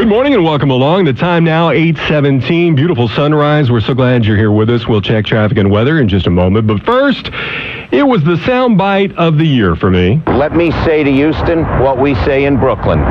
Good morning and welcome along. The time now, 8:17. Beautiful sunrise. We're so glad you're here with us. We'll check traffic and weather in just a moment. But first, it was the soundbite of the year for me. Let me say to Houston what we say in Brooklyn.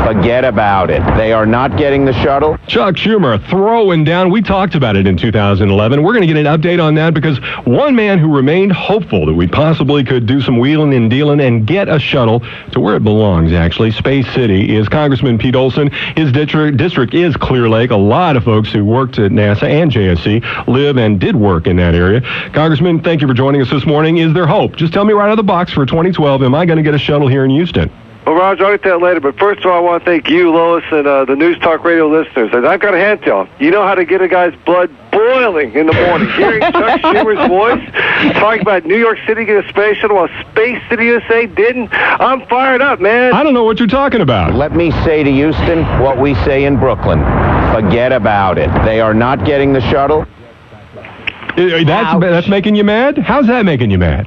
Forget about it. They are not getting the shuttle. Chuck Schumer throwing down. We talked about it in 2011. We're going to get an update on that because one man who remained hopeful that we possibly could do some wheeling and dealing and get a shuttle to where it belongs, actually, Space City, is Congressman Pete Olson. His district is Clear Lake. A lot of folks who worked at NASA and JSC live and did work in that area. Congressman, thank you for joining us this morning. Is there hope? Just tell me right out of the box for 2012, am I going to get a shuttle here in Houston? Well, Roger, I'll get that later, but first of all, I want to thank you, Lois, and the News Talk Radio listeners. And I've got a hand to y'all. You know how to get a guy's blood boiling in the morning. Hearing Chuck Schumer's voice, talking about New York City getting a space shuttle while Space City USA didn't. I'm fired up, man. I don't know what you're talking about. Let me say to Houston what we say in Brooklyn. Forget about it. They are not getting the shuttle. That's making you mad? How's that making you mad?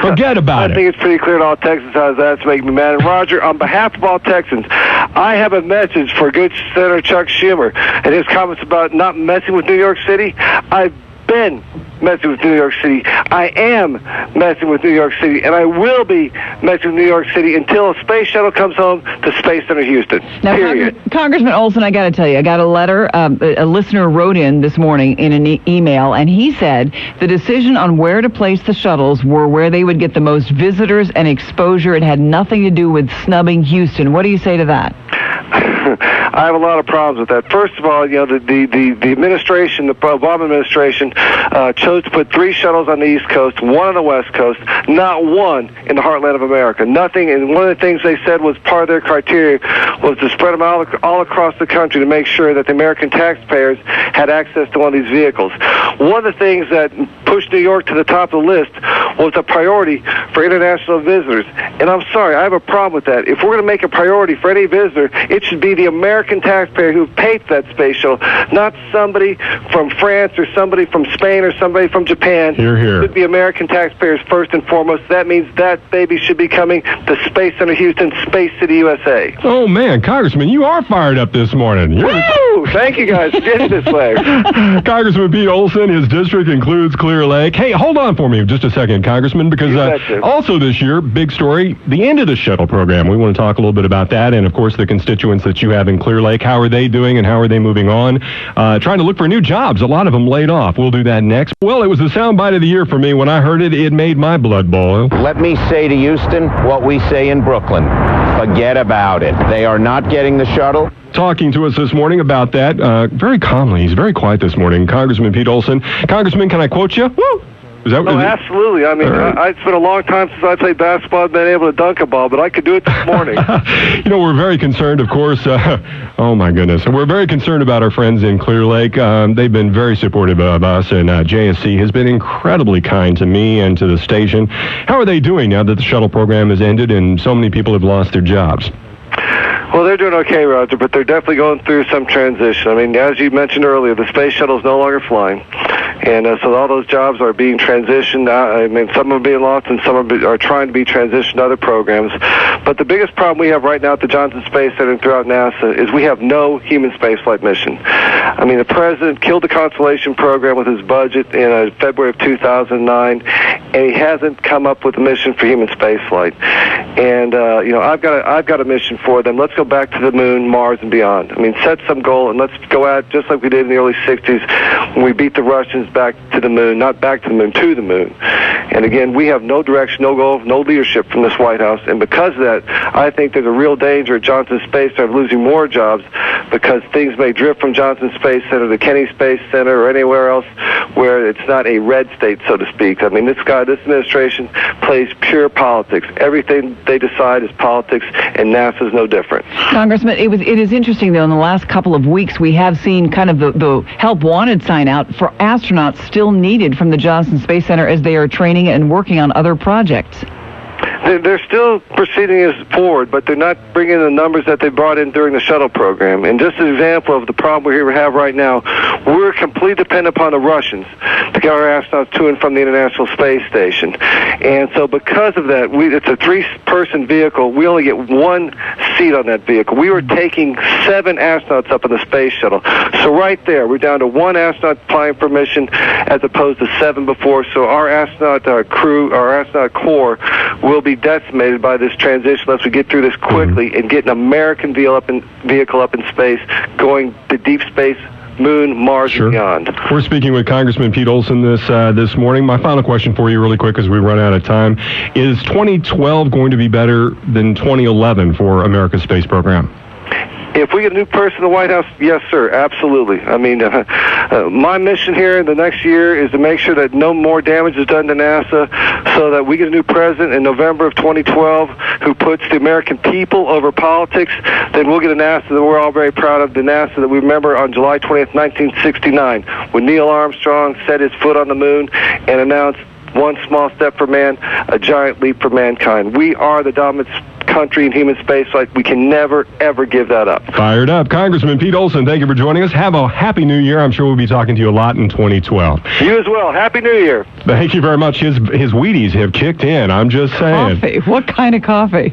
Forget about it. I think it's pretty clear to all Texans how that's making me mad. And Roger, on behalf of all Texans, I have a message for good Senator Chuck Schumer and his comments about not messing with New York City. I've been messing with New York City. I am messing with New York City, and I will be messing with New York City until a space shuttle comes home to Space Center Houston. Now, Congressman Olson, I got to tell you, I got a letter, a listener wrote in this morning in an email, and he said the decision on where to place the shuttles were where they would get the most visitors and exposure. It had nothing to do with snubbing Houston. What do you say to that? I have a lot of problems with that. First of all, you know, the administration, the Obama administration, chose to put 3 shuttles on the East Coast, 1 on the West Coast, not one in the heartland of America. Nothing. And one of the things they said was part of their criteria was to spread them all across the country to make sure that the American taxpayers had access to one of these vehicles. One of the things that pushed New York to the top of the list was a priority for international visitors. And I'm sorry, I have a problem with that. If we're going to make a priority for any visitor, it should be the American taxpayer who paid for that space shuttle, not somebody from France or somebody from Spain or somebody from Japan. Hear, hear. It should be American taxpayers first and foremost. That means that baby should be coming to Space Center Houston, Space City, USA. Oh, man, Congressman, you are fired up this morning. Woo! Thank you, guys, for getting this way. Congressman Pete Olson, his district includes Clear Lake. Hey, hold on for me just a second, Congressman, because also this year, big story, the end of the shuttle program. We want to talk a little bit about that and, of course, the constituents that you have in Clear Lake. How are they doing and how are they moving on? Trying to look for new jobs. A lot of them laid off. We'll do that next. Well, it was the soundbite of the year for me. When I heard it, it made my blood boil. Let me say to Houston what we say in Brooklyn. Forget about it. They are not getting the shuttle. Talking to us this morning about that, very calmly. He's very quiet this morning. Congressman Pete Olson. Congressman, can I quote you? Woo! Absolutely. I mean, it's been a long time since I played basketball and been able to dunk a ball, but I could do it this morning. You know, we're very concerned, of course. Oh, my goodness. We're very concerned about our friends in Clear Lake. They've been very supportive of us, and JSC has been incredibly kind to me and to the station. How are they doing now that the shuttle program has ended and so many people have lost their jobs? Well, they're doing okay, Roger, but they're definitely going through some transition. I mean, as you mentioned earlier, the space shuttle is no longer flying. And so all those jobs are being transitioned out. I mean, some are being lost and some are trying to be transitioned to other programs. But the biggest problem we have right now at the Johnson Space Center and throughout NASA is we have no human spaceflight mission. I mean, the president killed the Constellation program with his budget in February of 2009, and he hasn't come up with a mission for human spaceflight. And, you know, I've got a mission for them. Let's go back to the moon, Mars, and beyond. I mean, set some goal, and let's go at it just like we did in the early 60s when we beat the Russians back to the moon, not back to the moon, to the moon. And again, we have no direction, no goal, no leadership from this White House. And because of that, I think there's a real danger at Johnson Space Center of losing more jobs because things may drift from Johnson Space Center to Kennedy Space Center or anywhere else where it's not a red state, so to speak. I mean, this administration plays pure politics. Everything they decide is politics, and NASA's no different. Congressman, it is interesting, though, in the last couple of weeks, we have seen kind of the help wanted sign out for astronauts still needed from the Johnson Space Center as they are training and working on other projects. They're still proceeding forward, but they're not bringing the numbers that they brought in during the shuttle program. And just an example of the problem we have right now, we're completely dependent upon the Russians to get our astronauts to and from the International Space Station. And so because of that, it's a 3-person vehicle. We only get 1 seat on that vehicle. We were taking 7 astronauts up in the space shuttle. So right there, we're down to 1 astronaut applying for mission as opposed to 7 before. So our astronaut crew, our astronaut corps, will be decimated by this transition unless we get through this quickly and get an American vehicle up in space, going to deep space, Moon, Mars, and beyond. We're speaking with Congressman Pete Olson this morning. My final question for you really quick as we run out of time. Is 2012 going to be better than 2011 for America's space program? If we get a new person in the White House, yes, sir, absolutely. I mean, my mission here in the next year is to make sure that no more damage is done to NASA so that we get a new president in November of 2012 who puts the American people over politics. Then we'll get a NASA that we're all very proud of, the NASA that we remember on July 20th, 1969, when Neil Armstrong set his foot on the moon and announced 1 small step for man, a giant leap for mankind. We are the dominant country in human spaceflight. We can never, ever give that up. Fired up. Congressman Pete Olson, thank you for joining us. Have a happy new year. I'm sure we'll be talking to you a lot in 2012. You as well. Happy New Year. Thank you very much. His Wheaties have kicked in. I'm just saying. Coffee. What kind of coffee?